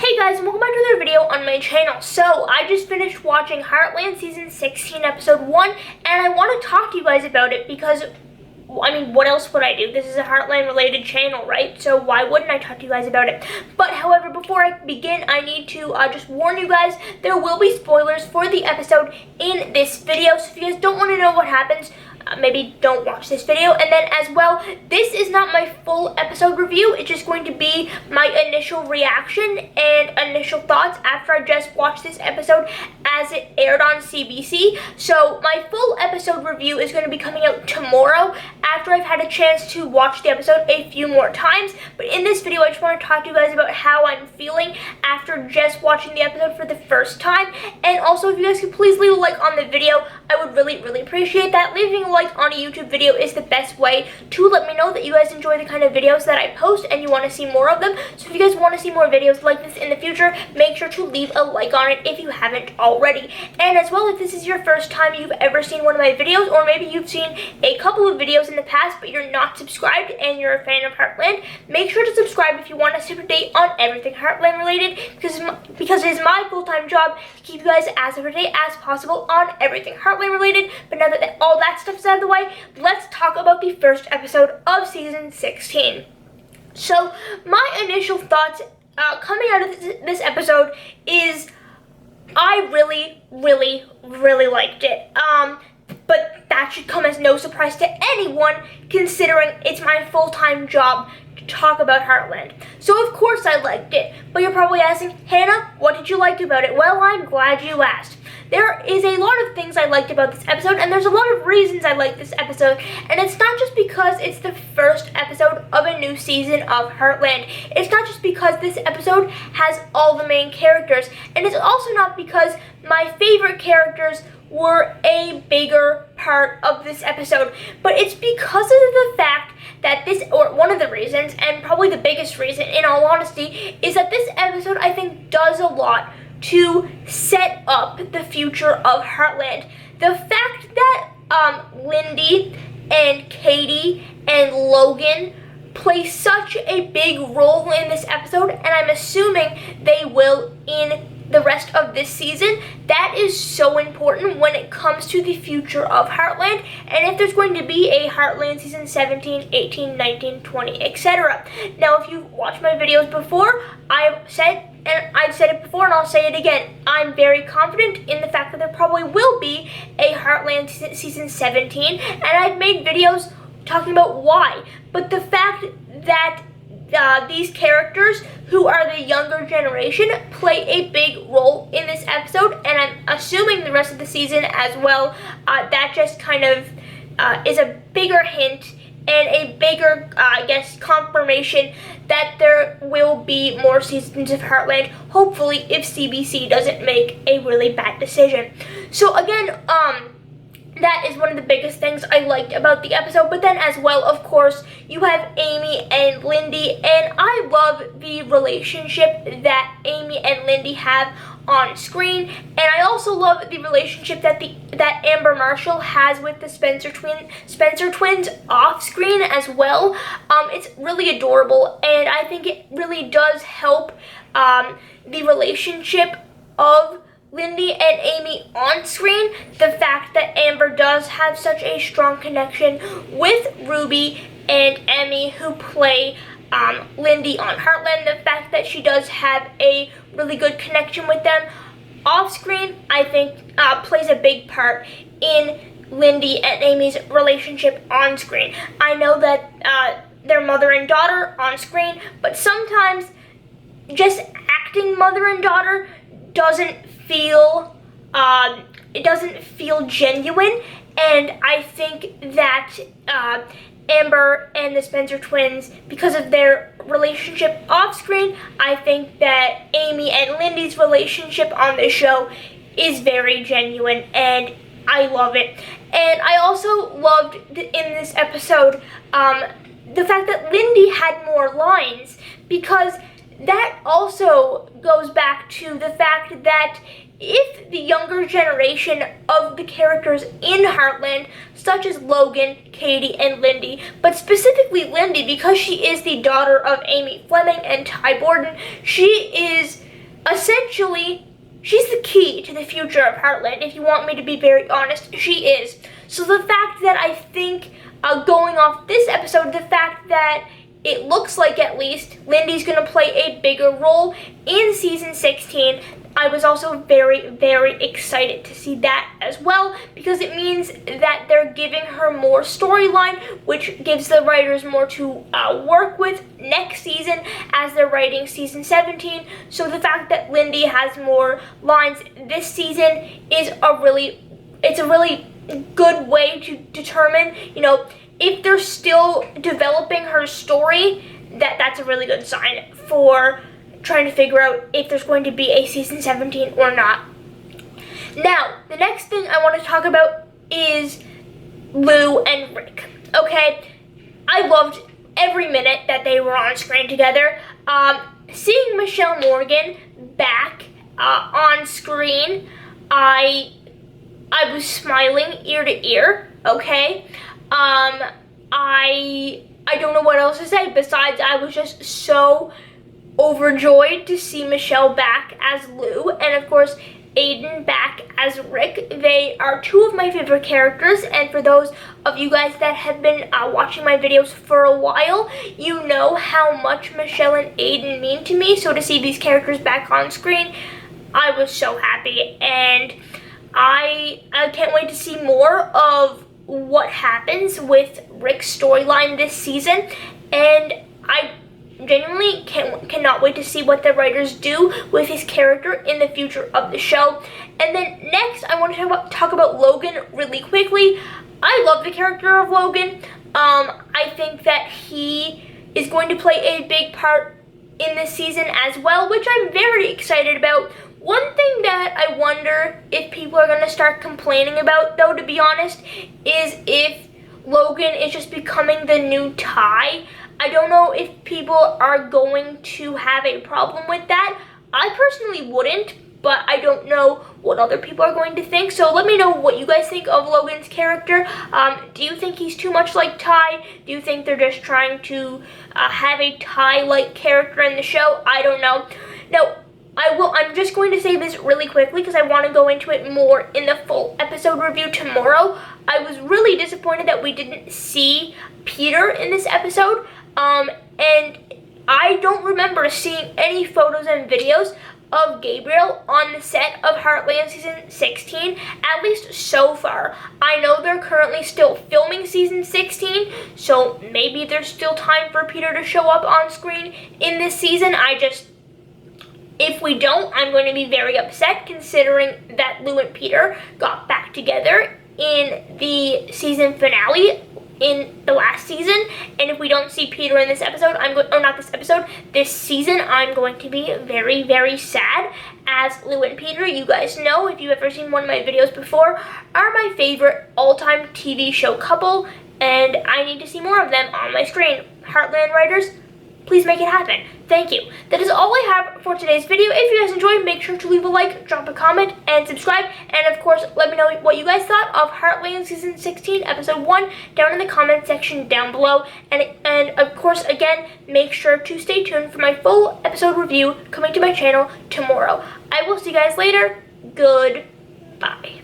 Hey guys, and welcome back to another video on my channel. So, I just finished watching Heartland Season 16, Episode 1, and I want to talk to you guys about it because, I mean, what else would I do? This is a Heartland-related channel, right? So why wouldn't I talk to you guys about it? But, however, before I begin, I need to just warn you guys, there will be spoilers for the episode in this video. So if you guys don't want to know what happens, maybe don't watch this video. And then as well, this is not my full episode review. It's just going to be my initial reaction and initial thoughts after I just watched this episode as it aired on CBC. So my full episode review is going to be coming out tomorrow after I've had a chance to watch the episode a few more times. But in this video, I just want to talk to you guys about how I'm feeling after just watching the episode for the first time. And also, if you guys could please leave a like on the video, I would really appreciate that. Leaving a like on a YouTube video is the best way to let me know that you guys enjoy the kind of videos that I post and you want to see more of them. So if you guys want to see more videos like this in the future, make sure to leave a like on it if you haven't already. And as well, if this is your first time you've ever seen one of my videos, or maybe you've seen a couple of videos in the past but you're not subscribed and you're a fan of Heartland, make sure to subscribe if you want to stay up to date on everything Heartland related, because it is my full-time job to keep you guys as up to date as possible on everything Heartland related. But now that all that stuff is out of the way, let's talk about the first episode of Season 16. So, my initial thoughts coming out of this episode is I really liked it. But that should come as no surprise to anyone, considering it's my full-time job to talk about Heartland. So of course I liked it. But you're probably asking, Hannah, what did you like about it? Well, I'm glad you asked. There is a lot of things I liked about this episode, and there's a lot of reasons I like this episode. And it's not just because it's the first episode of a new season of Heartland. It's not just because this episode has all the main characters. And it's also not because my favorite characters were a bigger part of this episode. But it's because of the fact that this, or one of the reasons, and probably the biggest reason in all honesty, is that this episode I think does a lot to set up the future of Heartland. The fact that Lindy and Katie and Logan play such a big role in this episode, and I'm assuming they will in the rest of this season, that is so important when it comes to the future of Heartland, and if there's going to be a Heartland Season 17, 18, 19, 20, etc. Now, if you've watched my videos before, I've said it before and I'll say it again, I'm very confident in the fact that there probably will be a Heartland Season 17, and I've made videos talking about why. But the fact that these characters, who are the younger generation, play a big role in this episode, and I'm assuming the rest of the season as well, that just kind of is a bigger hint and a bigger, I guess, confirmation that there will be more seasons of Heartland, hopefully, if CBC doesn't make a really bad decision. So again, that is one of the biggest things I liked about the episode. But then as well, of course, you have Amy and Lindy, and I love the relationship that Amy and Lindy have on screen, and I also love the relationship that Amber Marshall has with the Spencer twins off screen as well. It's really adorable, and I think it really does help the relationship of Lindy and Amy on screen. The fact that Amber does have such a strong connection with Ruby and Emmy, who play Lindy on Heartland, the fact that she does have a really good connection with them off screen, I think plays a big part in Lindy and Amy's relationship on screen. I know that they're mother and daughter on screen, but sometimes just acting mother and daughter doesn't feel genuine, and I think that Amber and the Spencer twins, because of their relationship off screen, I think that Amy and Lindy's relationship on the show is very genuine, and I love it. And I also loved in this episode the fact that Lindy had more lines, because that also goes back to the fact that if the younger generation of the characters in Heartland, such as Logan, Katie, and Lindy, but specifically Lindy, because she is the daughter of Amy Fleming and Ty Borden, she is essentially, she's the key to the future of Heartland. If you want me to be very honest, she is. So the fact that I think, going off this episode, the fact that it looks like at least Lindy's going to play a bigger role in season 16, I was also very, very excited to see that as well, because it means that they're giving her more storyline, which gives the writers more to work with next season as they're writing season 17. So the fact that Lindy has more lines this season is a really good way to determine, if they're still developing her story, that's a really good sign for trying to figure out if there's going to be a season 17 or not. Now, the next thing I want to talk about is Lou and Rick. Okay, I loved every minute that they were on screen together. Seeing Michelle Morgan back on screen, I was smiling ear to ear. Okay, I don't know what else to say besides I was just so overjoyed to see Michelle back as Lou, and of course Aiden back as Rick. They are two of my favorite characters, and for those of you guys that have been watching my videos for a while, you know how much Michelle and Aiden mean to me. So to see these characters back on screen, I was so happy, and I can't wait to see more of what happens with Rick's storyline this season, and I genuinely cannot wait to see what the writers do with his character in the future of the show. And then next, I want to talk about Logan really quickly. I love the character of Logan. I think that he is going to play a big part in this season as well, which I'm very excited about. One thing that I wonder if people are going to start complaining about, though, to be honest, is if Logan is just becoming the new Ty. I don't know if people are going to have a problem with that. I personally wouldn't, but I don't know what other people are going to think. So let me know what you guys think of Logan's character. Do you think he's too much like Ty? Do you think they're just trying to have a Ty-like character in the show? I don't know. Now, I'm just going to say this really quickly because I want to go into it more in the full episode review tomorrow. I was really disappointed that we didn't see Peter in this episode. And I don't remember seeing any photos and videos of Gabriel on the set of Heartland season 16, at least so far. I know they're currently still filming season 16, so maybe there's still time for Peter to show up on screen in this season. If we don't, I'm going to be very upset, considering that Lou and Peter got back together in the season finale in the last season, and if we don't see Peter in this episode, this season, I'm going to be very, very sad, as Lou and Peter, you guys know, if you've ever seen one of my videos before, are my favorite all-time TV show couple, and I need to see more of them on my screen. Heartland writers, please make it happen. Thank you. That is all I have for today's video. If you guys enjoyed, make sure to leave a like, drop a comment, and subscribe. And of course, let me know what you guys thought of Heartland Season 16, Episode 1, down in the comment section down below. And of course, again, make sure to stay tuned for my full episode review coming to my channel tomorrow. I will see you guys later. Goodbye.